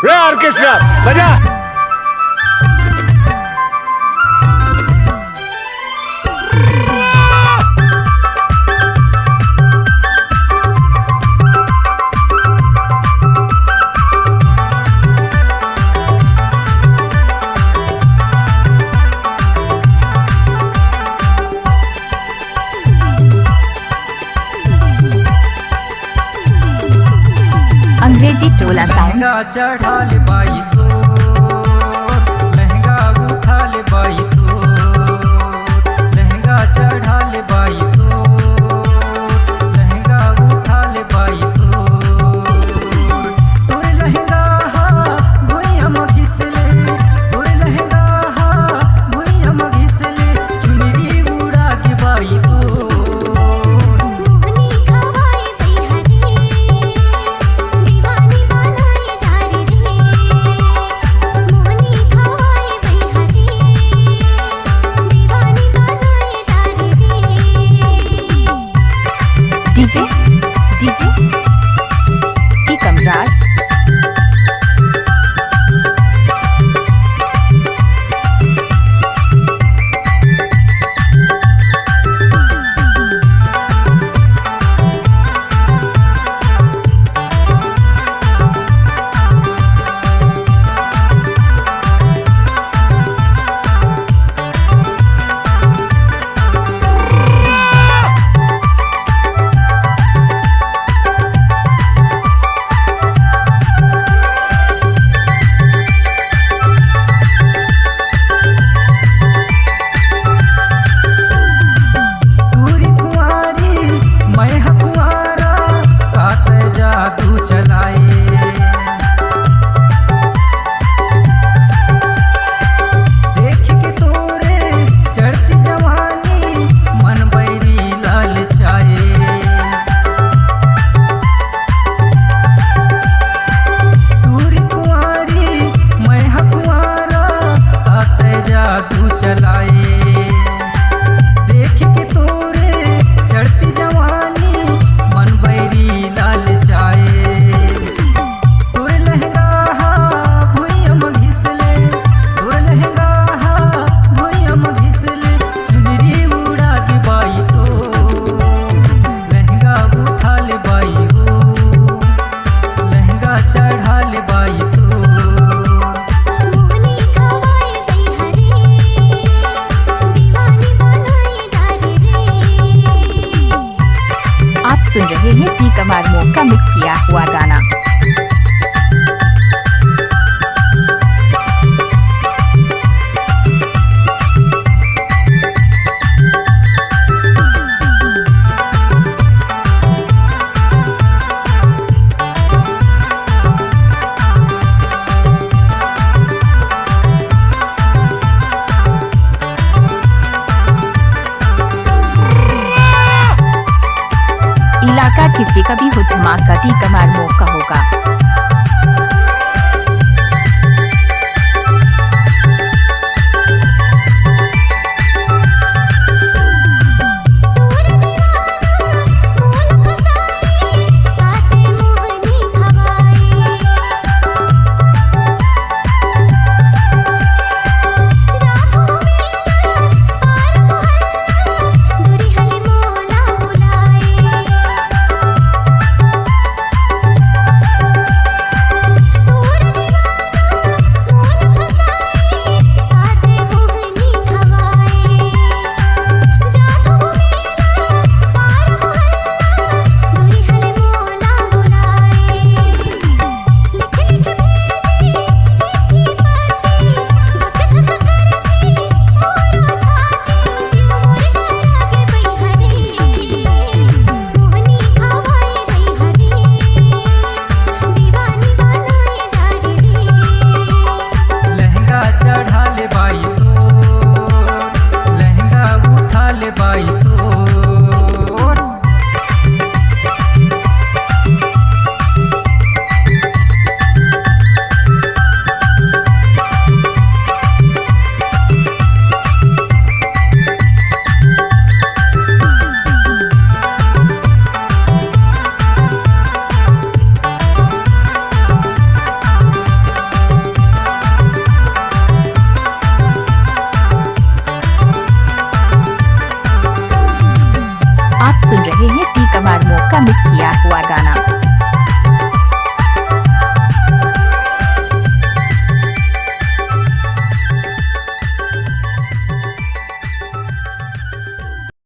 Orchestra बजा। अंग्रेजी टोला साउंड। लहंगा चढ़ा ले बाई तो लहंगा उठा ले बाई तो लहंगा चढ़ा ले बाई तो लहंगा उठा ले बाई तो तोरे लहंगा हा भुइया म घिसले तोरे लहंगा हा भुइया म घिसले चुनरी उड़ा के बाई तो मोहनी खवाए बैहरी दीवानी बनाए डारे रे मोहनी खवाए बैहरी दीवानी बनाए डारे रे डीजे टीकम राज। पूरी कुंवारी मैं हकुआरा काट जादू चलाए देख के तोरे चढ़ती जवानी मन बैरी लाल चाहे पूरी कुंवारी मैं हकुआरा काट जादू चलाए देख के तोरे चढ़ती जवानी मन बैरी लाल चाहे तोरे लहंगा हा भुइया म घिसले तोरे लहंगा हा भुइया म घिसले चुनरी उड़ा के बाई तो लहंगा उठा ले बाई हो लहंगा चढ़ा ले बाई तो मोहनी खवाए बैहरी दीवानी बनाए डारे रे आप सुन रहे हैं टीकम आरमो का मिक्स किया हुआ गाना। इलाका किसी का भी हो धमाका टीकम आरमो का होगा। तोरे दीवाना मोल फसाए काटे मोहनी खवाए जाथो मेला पार मोहल्ला दूरी हले मोला बुलाए किया हुआ गाना।